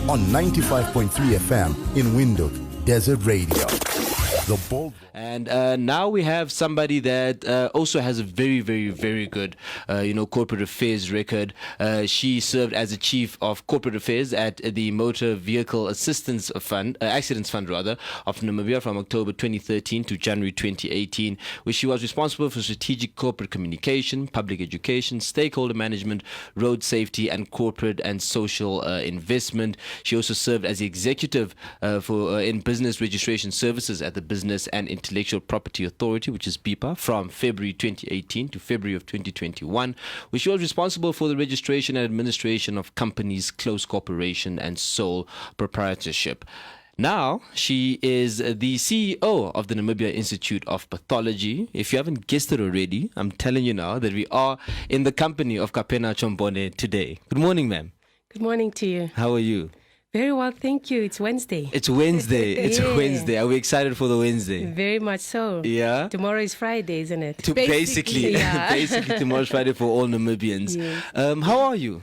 on 95.3 FM in Windhoek, Desert Radio. The bold. And now we have somebody that also has a very, very, very good, corporate affairs record. She served as the chief of corporate affairs at the Motor Vehicle Assistance Fund, Accidents Fund rather, of Namibia from October 2013 to January 2018, where she was responsible for strategic corporate communication, public education, stakeholder management, road safety, and corporate and social investment. She also served as the executive in business registration services at the Business and Intellectual Property Authority, which is BIPA, from February 2018 to February of 2021, where she was responsible for the registration and administration of companies, close corporation, and sole proprietorship. Now, she is the CEO of the Namibia Institute of Pathology. If you haven't guessed it already, I'm telling you now that we are in the company of Kapena Tjombonde today. Good morning, ma'am. Good morning to you. How are you? Very well, thank you. It's Wednesday. It's Wednesday. It's Yeah. Wednesday. Are we excited for the Wednesday? Very much so. Yeah. Tomorrow is Friday, isn't it? Basically, Yeah. basically tomorrow's Friday for all Namibians. Yes. How are you?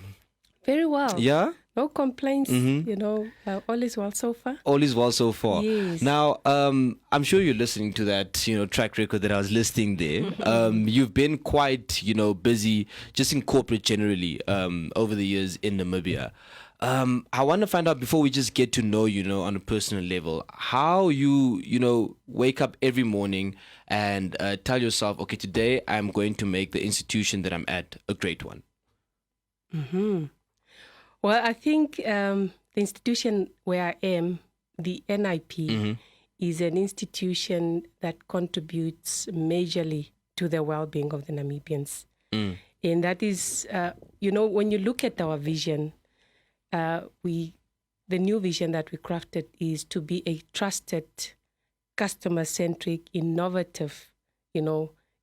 Very well. Yeah? No complaints. Mm-hmm. All is well so far. All is well so far. Yes. Now, I'm sure you're listening to that, track record that I was listing there. You've been quite, busy just in corporate generally over the years in Namibia. I want to find out, before we just get to know you, on a personal level, how you, wake up every morning and tell yourself, okay, today I'm going to make the institution that I'm at a great one. Mm-hmm. Well, I think the institution where I am, the NIP, is an institution that contributes majorly to the well-being of the Namibians. And that is, when you look at our vision, the new vision that we crafted is to be a trusted, customer-centric, innovative,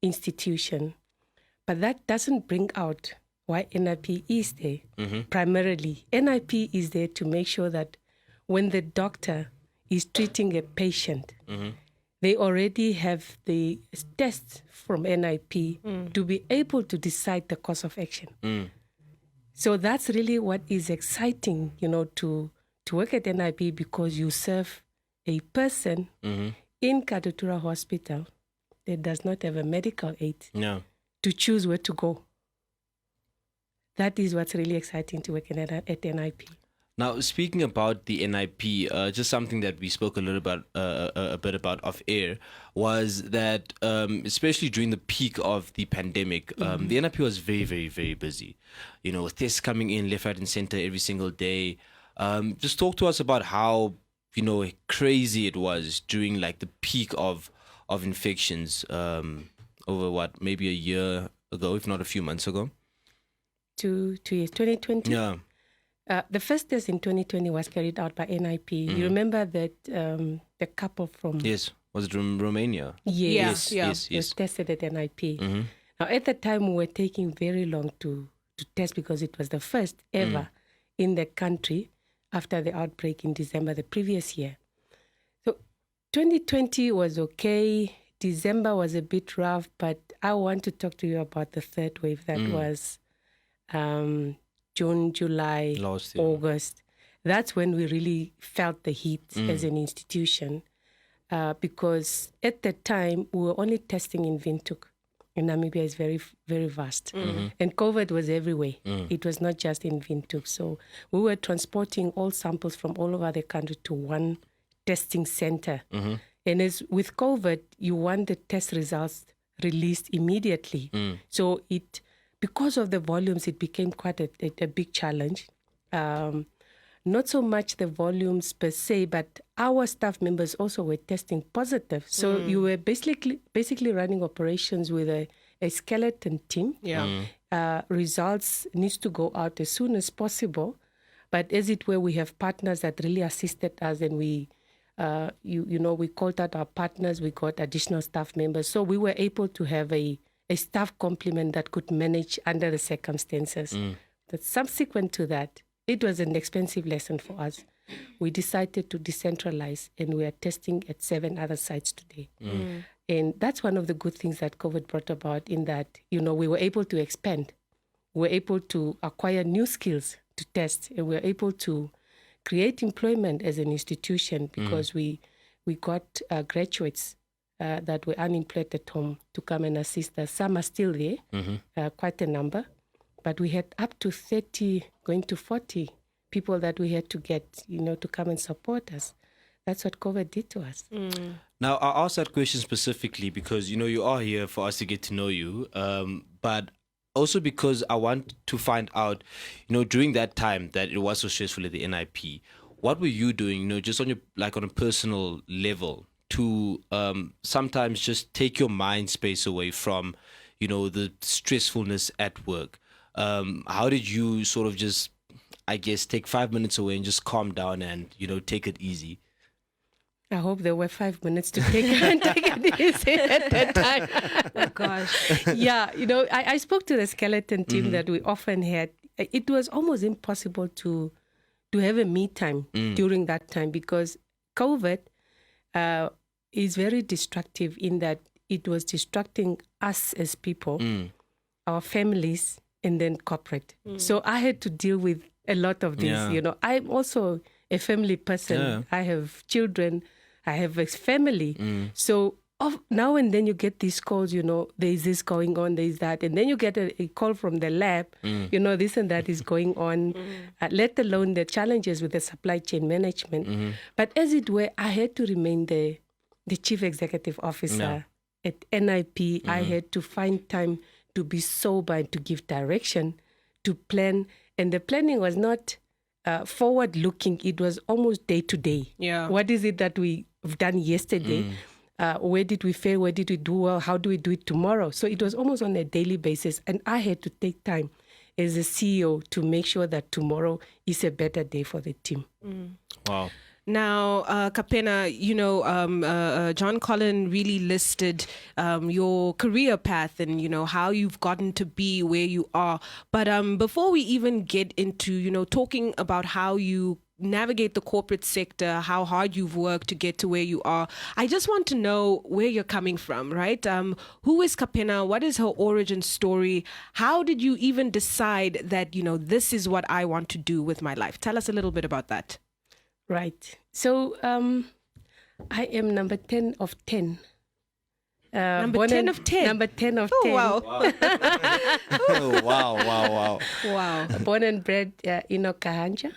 institution. But that doesn't bring out why NIP is there. Primarily, NIP is there to make sure that when the doctor is treating a patient, they already have the tests from NIP to be able to decide the course of action. So that's really what is exciting, to work at NIP, because you serve a person in Katutura Hospital that does not have a medical aid to choose where to go. That is what's really exciting to work at NIP. Now, speaking about the NIP, just something that we spoke a bit about off air was that, especially during the peak of the pandemic, the NIP was very, very, very busy. With tests coming in left, right, and center every single day. Just talk to us about how, crazy it was during like the peak of infections over maybe a year ago, if not a few months ago. 2 years, 2020. Yeah. The first test in 2020 was carried out by NIP. You remember that the couple from... Yes. Was it from Romania? Yes. Yes. Was tested at NIP. Now, at the time, we were taking very long to test, because it was the first ever in the country after the outbreak in December the previous year. So 2020 was okay. December was a bit rough, but I want to talk to you about the third wave that was... June, July, August. That's when we really felt the heat as an institution, because at that time we were only testing in Windhoek, and Namibia is very, very vast. And COVID was everywhere. It was not just in Windhoek. So we were transporting all samples from all over the country to one testing center. And as with COVID, you want the test results released immediately. So because of the volumes, it became quite a big challenge. Not so much the volumes per se, but our staff members also were testing positive. So you were basically running operations with a skeleton team. Results needs to go out as soon as possible. But as it were, we have partners that really assisted us, and we called out our partners. We got additional staff members. So we were able to have a staff complement that could manage under the circumstances. But subsequent to that, it was an expensive lesson for us. We decided to decentralize, and we are testing at 7 other sites today. And that's one of the good things that COVID brought about, in that, we were able to expand. We were able to acquire new skills to test, and we were able to create employment as an institution because we got graduates that were unemployed at home to come and assist us. Some are still there, quite a number. But we had up to 30, going to 40 people that we had to get, to come and support us. That's what COVID did to us. Now, I asked that question specifically because, you are here for us to get to know you, but also because I want to find out, during that time that it was so stressful at the NIP, what were you doing, just on on a personal level to sometimes just take your mind space away from, the stressfulness at work? How did you sort of just, I guess, take 5 minutes away and just calm down and, take it easy? I hope there were 5 minutes to take it easy at that time. Oh, gosh. Yeah, I spoke to the skeleton team that we often had. It was almost impossible to have a me time during that time because COVID is very destructive in that it was distracting us as people, our families, and then corporate. So I had to deal with a lot of this. I'm also a family person. Yeah. I have children. I have a family. So now and then you get these calls, there's this going on, there's that. And then you get a call from the lab, this and that is going on, let alone the challenges with the supply chain management. But as it were, I had to remain the chief executive officer at NIP. I had to find time to be sober and to give direction, to plan. And the planning was not forward-looking. It was almost day-to-day. Yeah. What is it that we've done yesterday? Where did we fail? Where did we do well? How do we do it tomorrow? So it was almost on a daily basis. And I had to take time as a CEO to make sure that tomorrow is a better day for the team. Wow. Now, Kapena, John Colin really listed your career path and, how you've gotten to be where you are. But before we even get into, talking about how you navigate the corporate sector, how hard you've worked to get to where you are, I just want to know where you're coming from, right? Who is Kapena? What is her origin story? How did you even decide that, this is what I want to do with my life? Tell us a little bit about that. Right. So I am number 10 of 10. Number 10 of 10? Number 10 of 10. Wow. Oh, wow. Wow. Born and bred in Okahanja.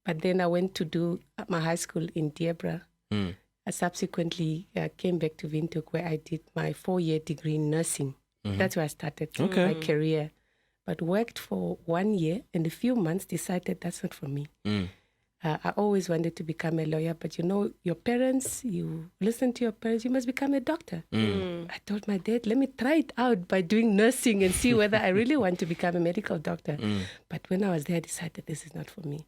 But then I went to do my high school in Diebra. I subsequently came back to Windhoek where I did my 4-year degree in nursing. That's where I started my career. But worked for 1 year and a few months, decided that's not for me. I always wanted to become a lawyer, but your parents, you listen to your parents, you must become a doctor. I told my dad, let me try it out by doing nursing and see whether I really want to become a medical doctor. But when I was there, I decided this is not for me.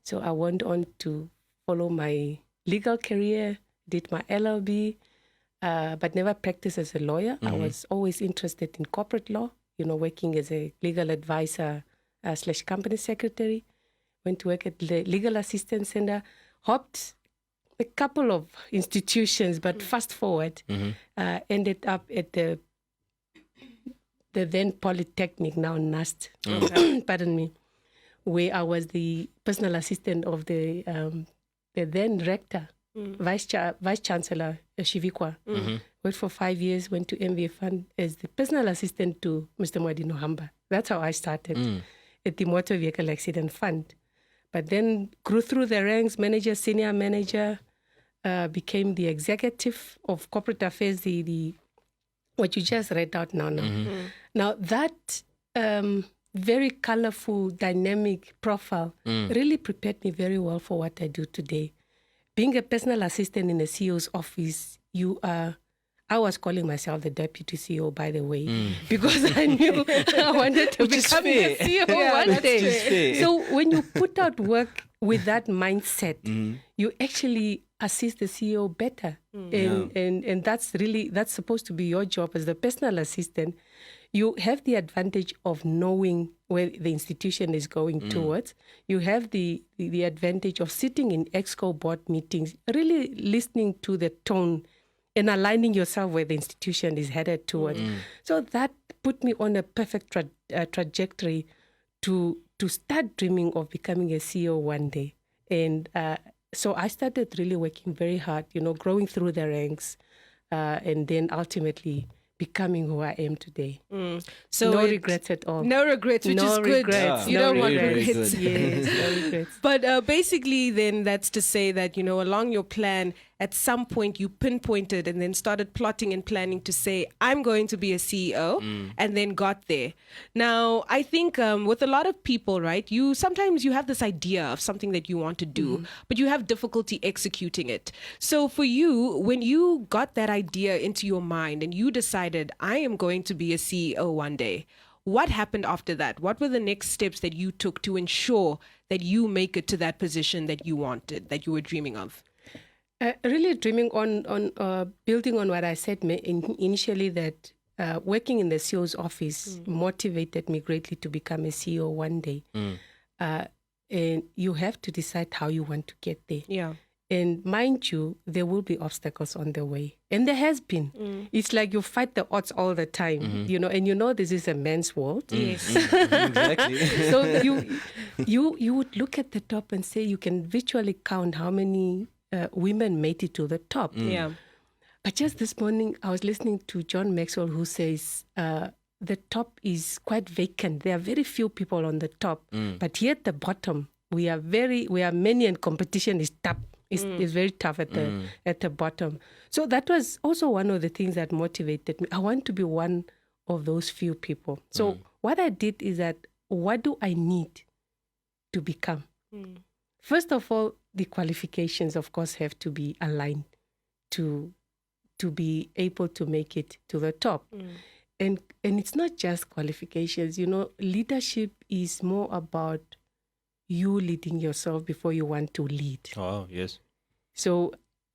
So I went on to follow my legal career, did my LLB, but never practiced as a lawyer. I was always interested in corporate law. Working as a legal advisor / company secretary. Went to work at the Legal Assistance Center. Hopped a couple of institutions, but fast forward, ended up at the then Polytechnic, now NAST, pardon me, where I was the personal assistant of the then rector, Vice Chancellor Shivikwa. Worked for 5 years, went to MVA Fund as the personal assistant to Mr. Mwadino Hamba. That's how I started at the Motor Vehicle Accident Fund. But then grew through the ranks, manager, senior manager, became the executive of corporate affairs, the what you just read out now. Now that very colorful, dynamic profile really prepared me very well for what I do today. Being a personal assistant in a CEO's office, I was calling myself the deputy CEO, by the way, because I knew I wanted to become the CEO one day. So when you put out work with that mindset, you actually assist the CEO better. And that's supposed to be your job as the personal assistant. You have the advantage of knowing where the institution is going towards. You have the advantage of sitting in EXCO board meetings, really listening to the tone and aligning yourself where the institution is headed towards. So that put me on a perfect trajectory to to start dreaming of becoming a CEO one day. And so I started really working very hard, growing through the ranks, and then ultimately becoming who I am today. So no regrets at all. No regrets, which is good. Regrets. You no don't want regrets. regrets. Yes, no regrets. But basically, then that's to say that, along your plan, at some point you pinpointed and then started plotting and planning to say, I'm going to be a CEO, and then got there. Now, I think with a lot of people, right, sometimes you have this idea of something that you want to do, but you have difficulty executing it. So for you, when you got that idea into your mind and you decided, I am going to be a CEO one day, what happened after that? What were the next steps that you took to ensure that you make it to that position that you wanted, that you were dreaming of? Really dreaming on building on what I said initially, that working in the CEO's office motivated me greatly to become a CEO one day. And you have to decide how you want to get there. Yeah. And mind you, there will be obstacles on the way. And there has been. It's like you fight the odds all the time, and this is a man's world. Yes. Exactly. So you would look at the top and say you can virtually count how many women made it to the top. Yeah. But just this morning, I was listening to John Maxwell, who says the top is quite vacant. There are very few people on the top. But here at the bottom, we are many, and competition is tough. It's very tough at the bottom. So that was also one of the things that motivated me. I want to be one of those few people. So what I did is that, what do I need to become? First of all, the qualifications, of course, have to be aligned to be able to make it to the top. And it's not just qualifications. Leadership is more about you leading yourself before you want to lead. Oh, yes. So,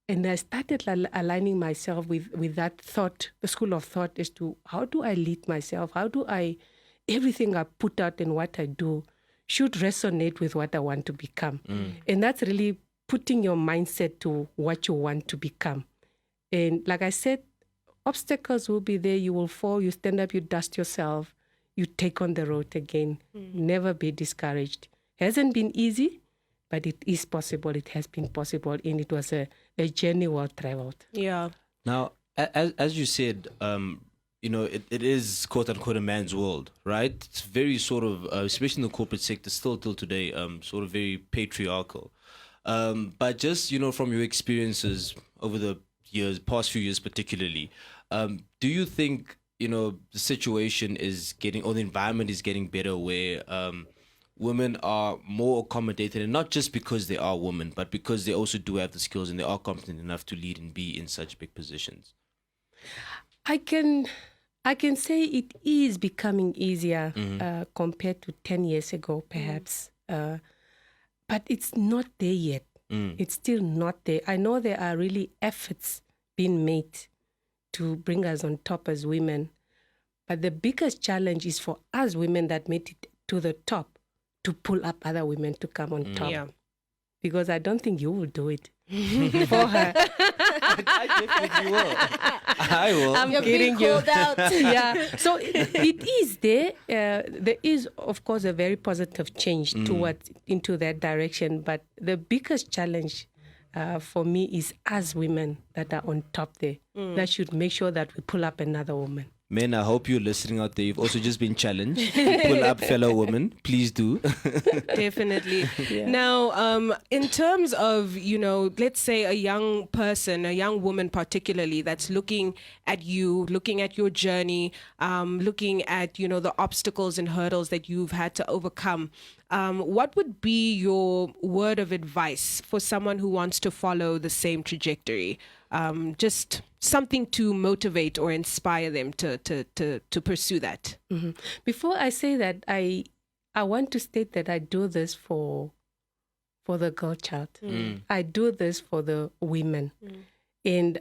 and I started aligning myself with that thought, the school of thought, as to how do I lead myself? How do everything I put out and what I do should resonate with what I want to become. And that's really putting your mindset to what you want to become. And like I said, obstacles will be there. You will fall, you stand up, you dust yourself, you take on the road again. Never be discouraged. Hasn't been easy, but it is possible. It has been possible, and it was a journey well traveled. Yeah. Now, as you said, it is quote unquote a man's world, right? It's very sort of, especially in the corporate sector, still till today, sort of very patriarchal. But just, from your experiences over the past few years particularly, do you think, the situation is getting, or the environment is getting better where women are more accommodated, and not just because they are women, but because they also do have the skills and they are competent enough to lead and be in such big positions? I can say it is becoming easier compared to 10 years ago, perhaps. But it's not there yet. It's still not there. I know there are really efforts being made to bring us on top as women. But the biggest challenge is for us women that made it to the top to pull up other women to come on top. Yeah. Because I don't think you will do it for her. I definitely will. I will. I'm kidding you. Yeah. So it is there. There is, of course, a very positive change into that direction. But the biggest challenge for me is us women that are on top there. That should make sure that we pull up another woman. Men, I hope you're listening out there. You've also just been challenged. Pull up fellow women. Please do. Definitely. Yeah. Now, in terms of, let's say a young person, a young woman particularly, that's looking at you, looking at your journey, looking at, the obstacles and hurdles that you've had to overcome, what would be your word of advice for someone who wants to follow the same trajectory? Just something to motivate or inspire them to pursue that. Mm-hmm. Before I say that, I want to state that I do this for the girl child. I do this for the women. And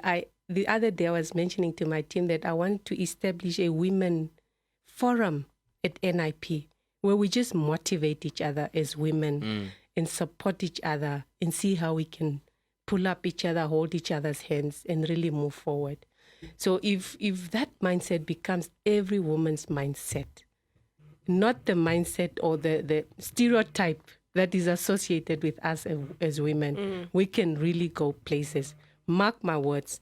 the other day I was mentioning to my team that I want to establish a women forum at NIP where we just motivate each other as women and support each other and see how we can pull up each other, hold each other's hands, and really move forward. So if that mindset becomes every woman's mindset, not the mindset or the stereotype that is associated with us as women. We can really go places. Mark my words.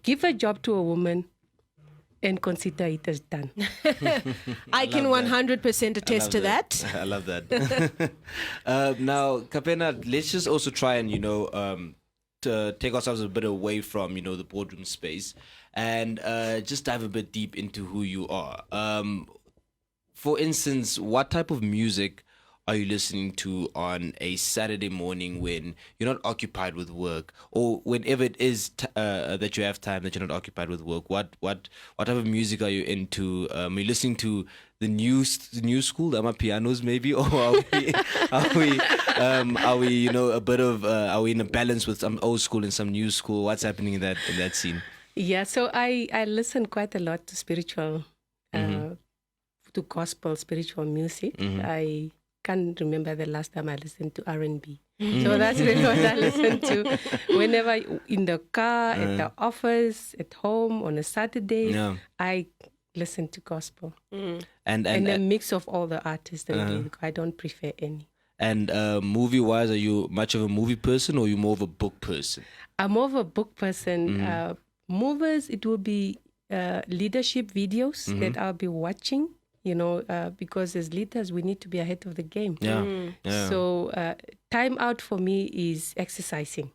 Give a job to a woman and consider it as done. I can 100% attest to that. I love that. Now, Kapena, let's just also try and, to take ourselves a bit away from, the boardroom space and just dive a bit deep into who you are. For instance, what type of music are you listening to on a Saturday morning when you're not occupied with work, or whenever it is that you have time that you're not occupied with work? What type of music are you into? Are you listening to the new school, the pianos maybe, or are we a bit of are we in a balance with some old school and some new school? What's happening in that scene? Yeah, so I listen quite a lot to spiritual, to gospel spiritual music. I can't remember the last time I listened to R&B. So that's really what I listen to whenever in the car, at the office, at home, on a Saturday. Yeah. I listen to gospel. And a mix of all the artists. I don't prefer any. And movie-wise, are you much of a movie person or are you more of a book person? I'm more of a book person. Movies, it will be leadership videos that I'll be watching. Because as leaders, we need to be ahead of the game. Yeah. So time out for me is exercising.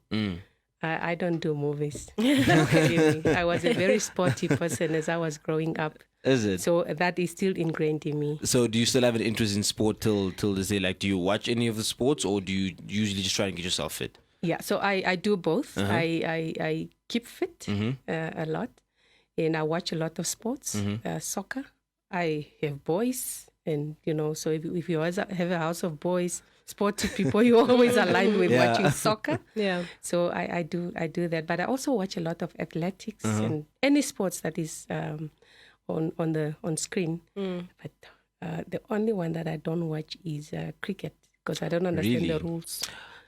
I don't do movies. I was a very sporty person as I was growing up. Is it? So that is still ingrained in me. So do you still have an interest in sport till this day? Like, do you watch any of the sports or do you usually just try and get yourself fit? Yeah, so I do both. I keep fit a lot, and I watch a lot of sports, soccer. I have boys, and so if you always have a house of boys, sporty people, you always align with watching soccer. Yeah. So I do that, but I also watch a lot of athletics and any sports that is on screen. But the only one that I don't watch is cricket because I don't understand the rules.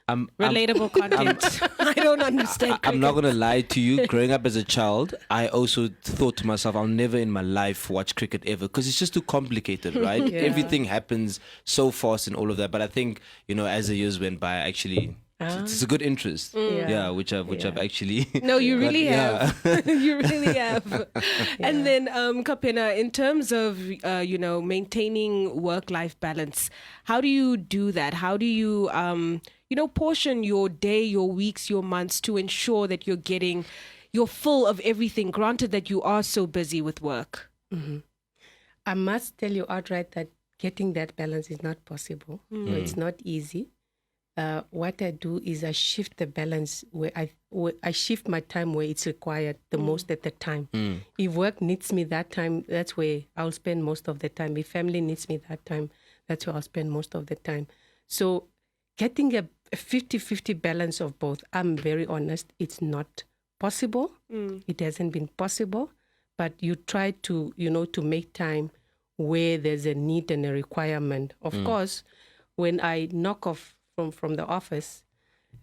Relatable content. I don't understand cricket. I'm not going to lie to you. Growing up as a child, I also thought to myself, I'll never in my life watch cricket ever because it's just too complicated, right? Yeah. Everything happens so fast and all of that. But I think, as the years went by, actually, it's a good interest. Which I've actually... No, you really have. You really have. Yeah. And then, Kapena, in terms of, maintaining work-life balance, how do you do that? How do you... portion your day, your weeks, your months to ensure that you're full of everything, granted that you are so busy with work? I must tell you outright that getting that balance is not possible. No, it's not easy. What I do is I shift the balance where I shift my time where it's required the most at the time. If work needs me that time, that's where I'll spend most of the time. If family needs me that time, that's where I'll spend most of the time. So getting a 50-50 balance of both, I'm very honest, it's not possible. It hasn't been possible, but you try to, to make time where there's a need and a requirement. Of course, when I knock off from the office,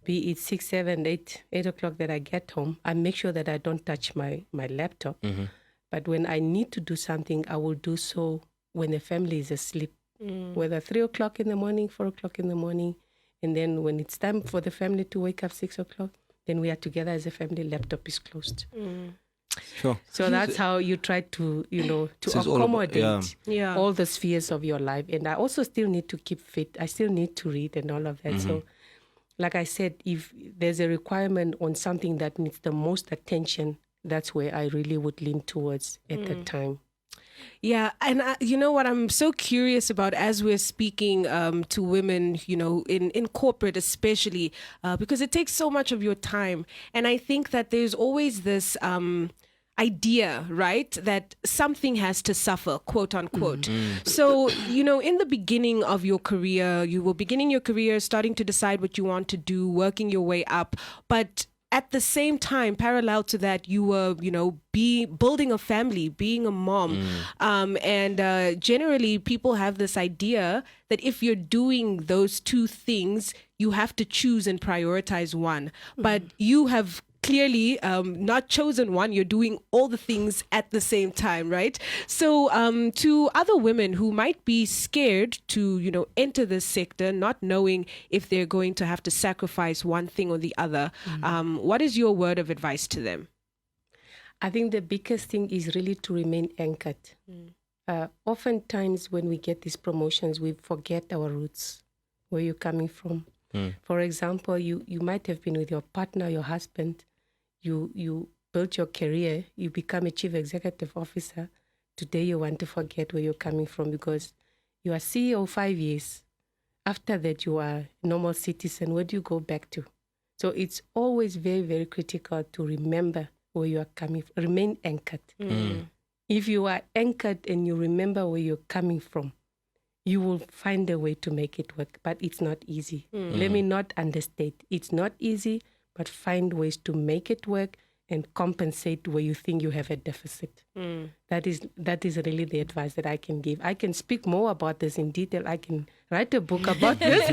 be it 6, 7, 8 o'clock that I get home, I make sure that I don't touch my laptop. But when I need to do something, I will do so when the family is asleep, whether 3 o'clock in the morning, 4 o'clock in the morning. And then when it's time for the family to wake up 6 o'clock, then we are together as a family, laptop is closed. Sure. So that's how you try to, to accommodate all the spheres of your life. And I also still need to keep fit. I still need to read and all of that. So like I said, if there's a requirement on something that needs the most attention, that's where I really would lean towards at the time. Yeah, and you know what I'm so curious about as we're speaking to women, in corporate especially, because it takes so much of your time. And I think that there's always this idea, right, that something has to suffer, quote unquote. So, in the beginning of your career, you were beginning your career, starting to decide what you want to do, working your way up. But at the same time, parallel to that, you were, building a family, being a mom. And generally, people have this idea that if you're doing those two things, you have to choose and prioritize one. But you have clearly not chosen one. You're doing all the things at the same time, right? So to other women who might be scared to, enter this sector, not knowing if they're going to have to sacrifice one thing or the other, what is your word of advice to them? I think the biggest thing is really to remain anchored. Oftentimes when we get these promotions, we forget our roots, where you're coming from. For example, you might have been with your partner, your husband, you built your career, you become a chief executive officer. Today you want to forget where you're coming from because you are CEO 5 years. After that, you are a normal citizen. Where do you go back to? So it's always very, very critical to remember where you are coming from. Remain anchored. If you are anchored and you remember where you're coming from, you will find a way to make it work. But it's not easy. Let me not understate. It's not easy, but find ways to make it work and compensate where you think you have a deficit. That is really the advice that I can give. I can speak more about this in detail. I can write a book about this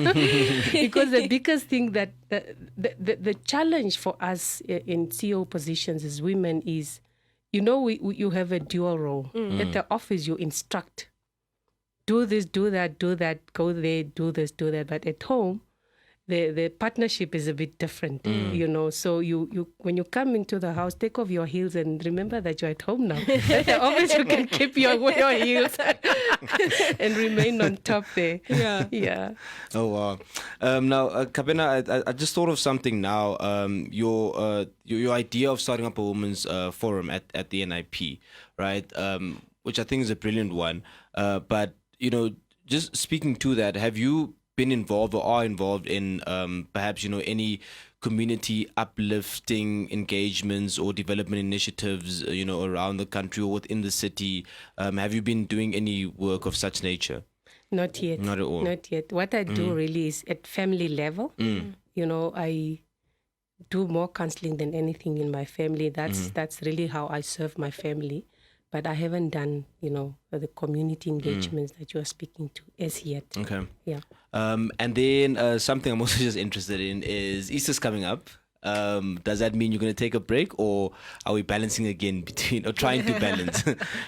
because the biggest thing that the challenge for us in CEO positions as women is, you have a dual role. At the office, you instruct. Do this, do that, go there, do this, do that. But at home, the partnership is a bit different, So you when you come into the house, take off your heels and remember that you're at home now. At the office, you can keep your heels and remain on top there. Yeah. Oh, wow. Now, Kapena, I just thought of something now. Your idea of starting up a women's forum at the NIP, right? Which I think is a brilliant one. But, just speaking to that, have you been involved or are involved in perhaps, any community uplifting engagements or development initiatives, around the country or within the city? Have you been doing any work of such nature? Not yet. Not at all. Not yet. What I do really is at family level. I do more counseling than anything in my family. That's really how I serve my family. But I haven't done, the community engagements that you are speaking to as yet. Okay. Yeah. And then something I'm also just interested in is Easter's coming up. Does that mean you're going to take a break, or are we balancing again trying to balance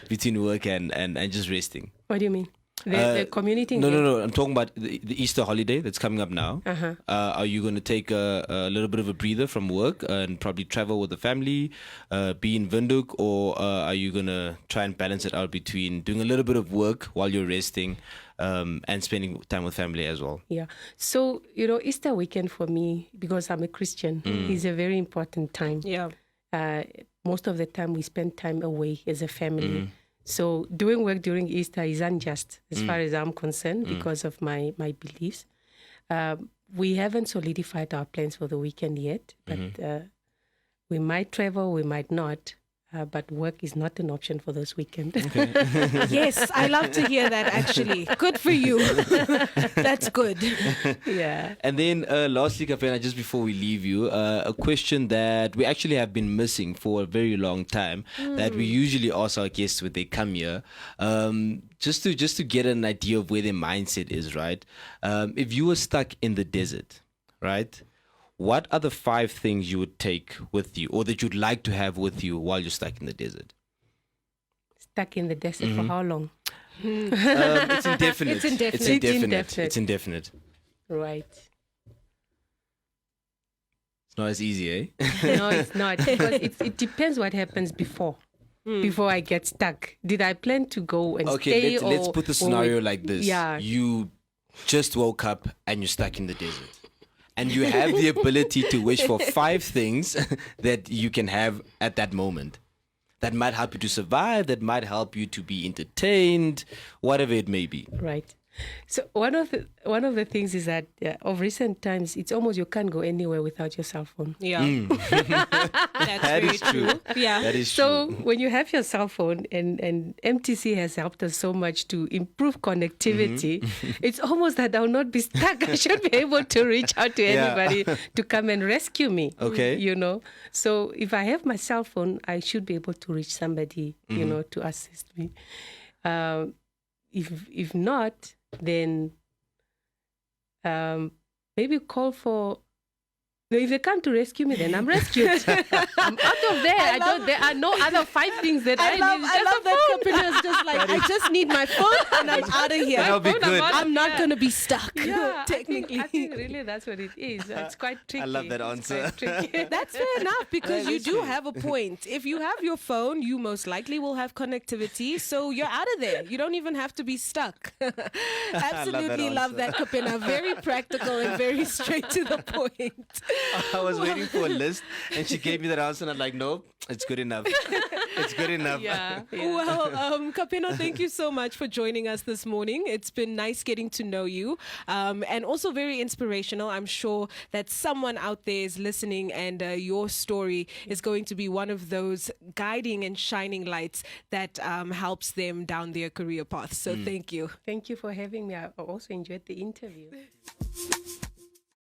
between work and just resting? What do you mean? The community engagement? No. I'm talking about the Easter holiday that's coming up now. Are you going to take a little bit of a breather from work and probably travel with the family, be in Windhoek, or are you going to try and balance it out between doing a little bit of work while you're resting and spending time with family as well? Yeah. So, Easter weekend for me, because I'm a Christian, is a very important time. Yeah. Most of the time we spend time away as a family. So doing work during Easter is unjust as far as I'm concerned because of my beliefs. We haven't solidified our plans for the weekend yet, but we might travel, we might not. But work is not an option for this weekend. Okay. Yes, I love to hear that, actually. Good for you. That's good. Yeah. And then lastly, Kapena, just before we leave you, a question that we actually have been missing for a very long time that we usually ask our guests when they come here, just to get an idea of where their mindset is, right? If you were stuck in the desert, right? What are the 5 things you would take with you or that you'd like to have with you while you're stuck in the desert? Stuck in the desert for how long? It's indefinite. It's indefinite. It's indefinite. It's indefinite. Right. It's not as easy, eh? No, it's not. Because it depends what happens before I get stuck. Did I plan to go and stay? Let's put the scenario like this. Yeah. You just woke up and you're stuck in the desert. And you have the ability to wish for 5 things that you can have at that moment. That might help you to survive, that might help you to be entertained, whatever it may be. Right. So one of the things is that of recent times, it's almost you can't go anywhere without your cell phone. Yeah. That's That very is true. Yeah. That is So true. when you have your cell phone and MTC has helped us so much to improve connectivity, it's almost that I'll not be stuck. I should be able to reach out to Yeah. anybody to come and rescue me. Okay. So if I have my cell phone, I should be able to reach somebody, to assist me. If not, then maybe call for No, if they come to rescue me, then I'm rescued. I'm out of there. There are no other 5 things that I need. I love that Kapena is just like, I just need my phone and I'm out of here. That'll be good. I'm not going to be stuck, Yeah, technically. I think really that's what it is. It's quite tricky. I love that answer. That's fair enough, because you do have a point. If you have your phone, you most likely will have connectivity, so you're out of there. You don't even have to be stuck. Absolutely love that, Kapena. Very practical and very straight to the point. I was waiting for a list, and she gave me that answer, and I'm like, nope, it's good enough. It's good enough. Yeah. Well, Kapena, thank you so much for joining us this morning. It's been nice getting to know you, and also very inspirational. I'm sure that someone out there is listening, and your story is going to be one of those guiding and shining lights that helps them down their career path. So thank you. Thank you for having me. I also enjoyed the interview.